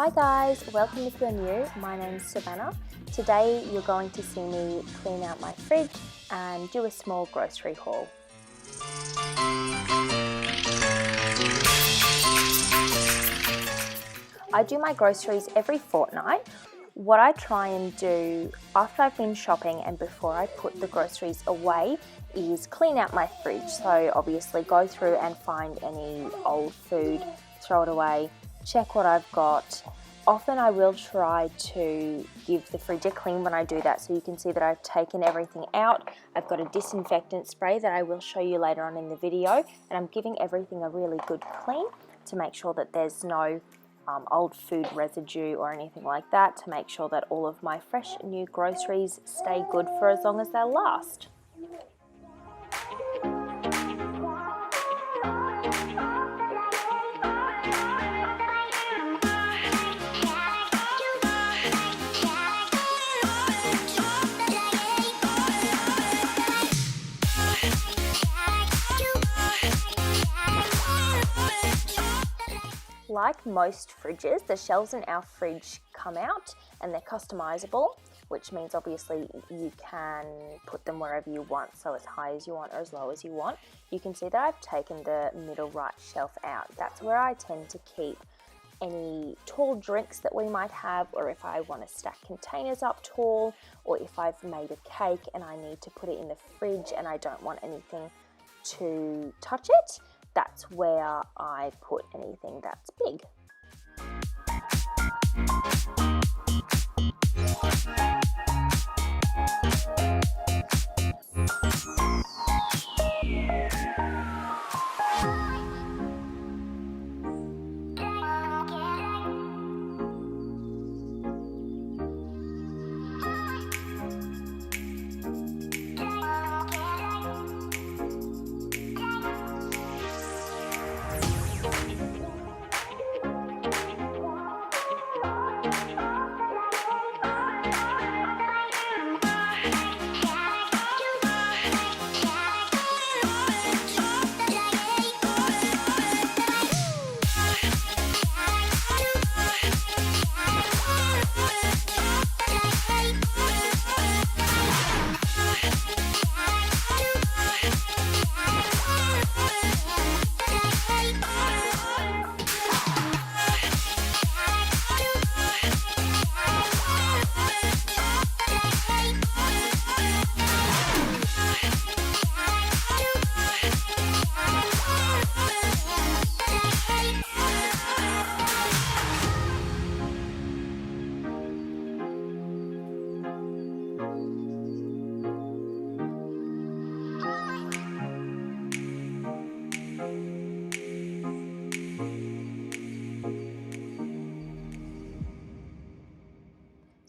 Hi guys, welcome if you're new. My name's Savannah. Today you're going to see me clean out my fridge and do a small grocery haul. I do my groceries every fortnight. What I try and do after I've been shopping and before I put the groceries away is clean out my fridge. So obviously go through and find any old food, throw it away, check what I've got. Often I will try to give the fridge a clean when I do that, so you can see that I've taken everything out. I've got a disinfectant spray that I will show you later on in the video, and I'm giving everything a really good clean to make sure that there's no old food residue or anything like that, to make sure that all of my fresh new groceries stay good for as long as they'll last. Like most fridges, the shelves in our fridge come out and they're customizable, which means obviously you can put them wherever you want, so as high as you want or as low as you want. You can see that I've taken the middle right shelf out. That's where I tend to keep any tall drinks that we might have, or if I want to stack containers up tall, or if I've made a cake and I need to put it in the fridge and I don't want anything to touch it. That's where I put anything that's big.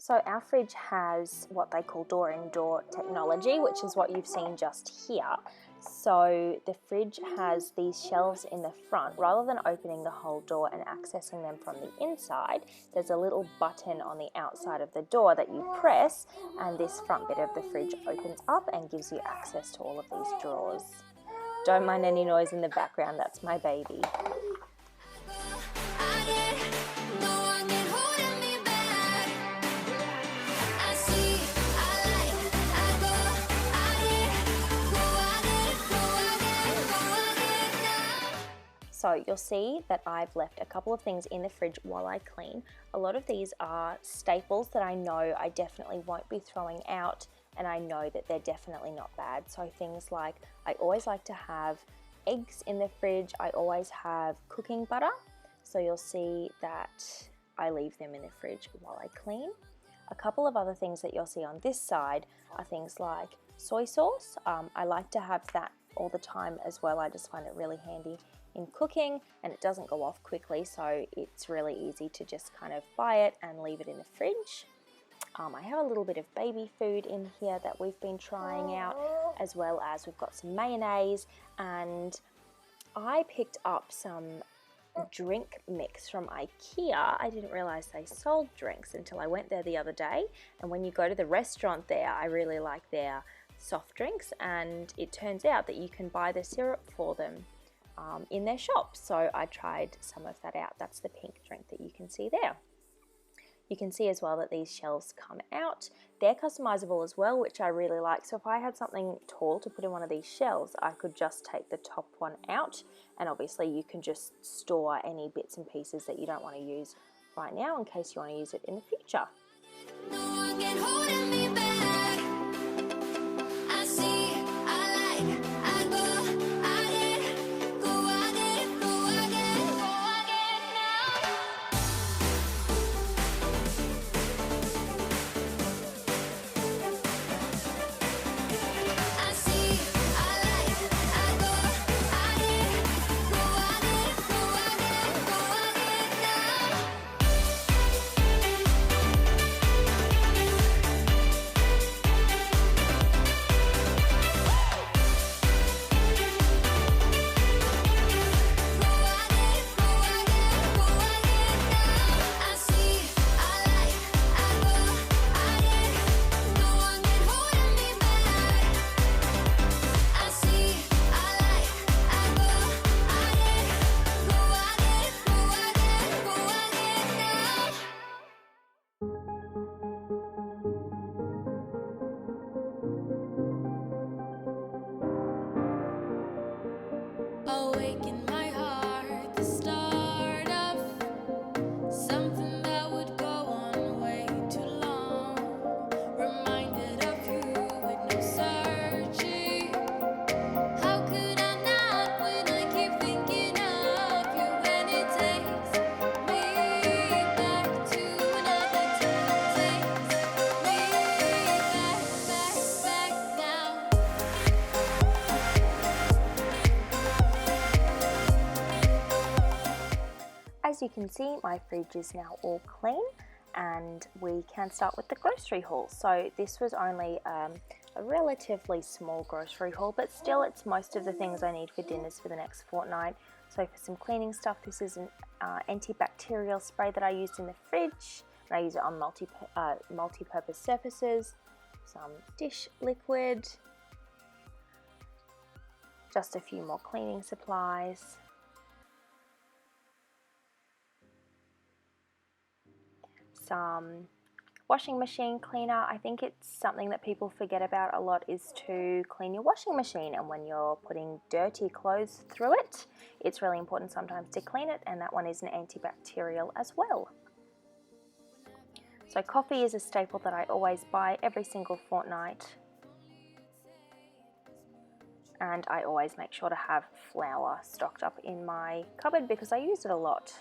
So our fridge has what they call door-in-door technology, which is what you've seen just here. So the fridge has these shelves in the front. Rather than opening the whole door and accessing them from the inside, there's a little button on the outside of the door that you press, and this front bit of the fridge opens up and gives you access to all of these drawers. Don't mind any noise in the background, that's my baby. So you'll see that I've left a couple of things in the fridge while I clean. A lot of these are staples that I know I definitely won't be throwing out, and I know that they're definitely not bad. So things like, I always like to have eggs in the fridge. I always have cooking butter. So you'll see that I leave them in the fridge while I clean. A couple of other things that you'll see on this side are things like soy sauce. I like to have that all the time as well. I just find it really handy in cooking, and it doesn't go off quickly, so it's really easy to just kind of buy it and leave it in the fridge. I have a little bit of baby food in here that we've been trying out, as well as we've got some mayonnaise, and I picked up some drink mix from IKEA. I didn't realize they sold drinks until I went there the other day, and when you go to the restaurant there, I really like their soft drinks, and it turns out that you can buy the syrup for them in their shop. So I tried some of that out. That's the pink drink that you can see there. You can see as well that these shelves come out. They're customizable as well, which I really like. So if I had something tall to put in one of these shelves, I could just take the top one out, and obviously you can just store any bits and pieces that you don't want to use right now in case you want to use it in the future. Awaken my heart, the start of something that would go on way too long. Reminded of you with no searching. How could I not when I keep thinking of you? And it takes me back to another time. Takes me back now. As you can see, my fridge is now all clean, and we can start with the grocery haul. So this was only a relatively small grocery haul, but still it's most of the things I need for dinners for the next fortnight. So for some cleaning stuff, this is an antibacterial spray that I used in the fridge, and I use it on multi-purpose surfaces. Some dish liquid, just a few more cleaning supplies. Some washing machine cleaner. I think it's something that people forget about a lot, is to clean your washing machine, and when you're putting dirty clothes through it, it's really important sometimes to clean it, and that one is an antibacterial as well. So coffee is a staple that I always buy every single fortnight, and I always make sure to have flour stocked up in my cupboard because I use it a lot.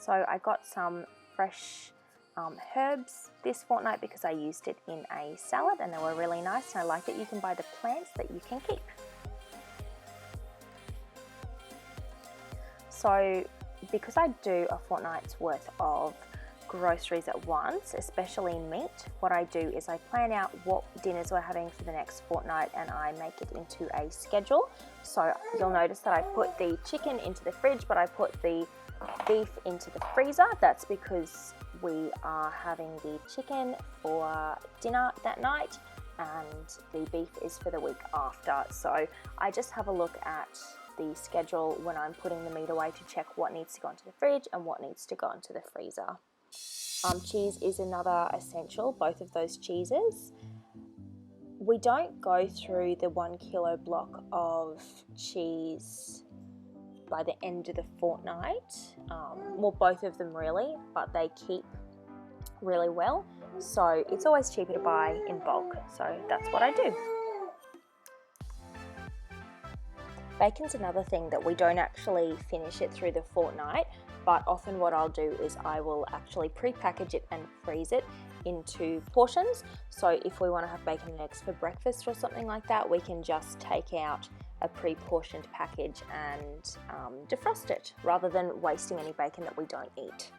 So I got some fresh herbs this fortnight because I used it in a salad and they were really nice, and I like that you can buy the plants that you can keep. So because I do a fortnight's worth of groceries at once, especially meat, what I do is I plan out what dinners we're having for the next fortnight and I make it into a schedule. So you'll notice that I put the chicken into the fridge, but I put the beef into the freezer. That's because we are having the chicken for dinner that night and the beef is for the week after. So I just have a look at the schedule when I'm putting the meat away to check what needs to go into the fridge and what needs to go into the freezer. Cheese is another essential, both of those cheeses. We don't go through the 1 kilo block of cheese by the end of the fortnight. Well, both of them really, but they keep really well. So it's always cheaper to buy in bulk. So that's what I do. Bacon's another thing that we don't actually finish it through the fortnight, but often what I'll do is I will actually pre-package it and freeze it into portions. So if we want to have bacon and eggs for breakfast or something like that, we can just take out a pre-portioned package and defrost it rather than wasting any bacon that we don't eat.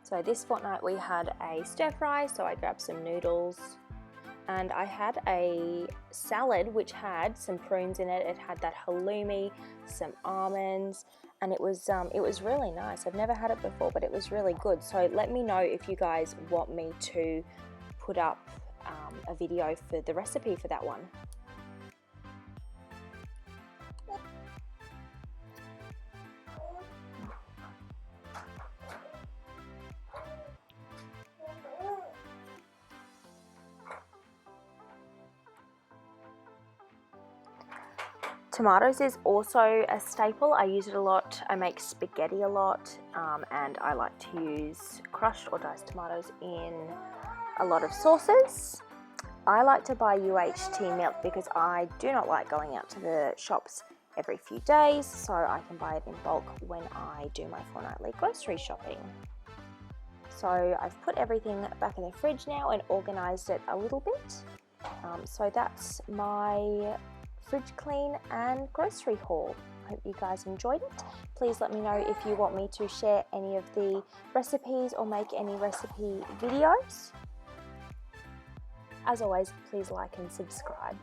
So this fortnight we had a stir fry, so I grabbed some noodles, and I had a salad which had some prunes in it. It had that halloumi, some almonds, and it was really nice. I've never had it before, but it was really good. So let me know if you guys want me to put up a video for the recipe for that one. Tomatoes is also a staple. I use it a lot. I make spaghetti a lot, and I like to use crushed or diced tomatoes in a lot of sauces. I like to buy UHT milk because I do not like going out to the shops every few days, so I can buy it in bulk when I do my fortnightly grocery shopping. So I've put everything back in the fridge now and organised it a little bit. So that's my fridge clean and grocery haul. Hope you guys enjoyed it. Please let me know if you want me to share any of the recipes or make any recipe videos. As always, please like and subscribe.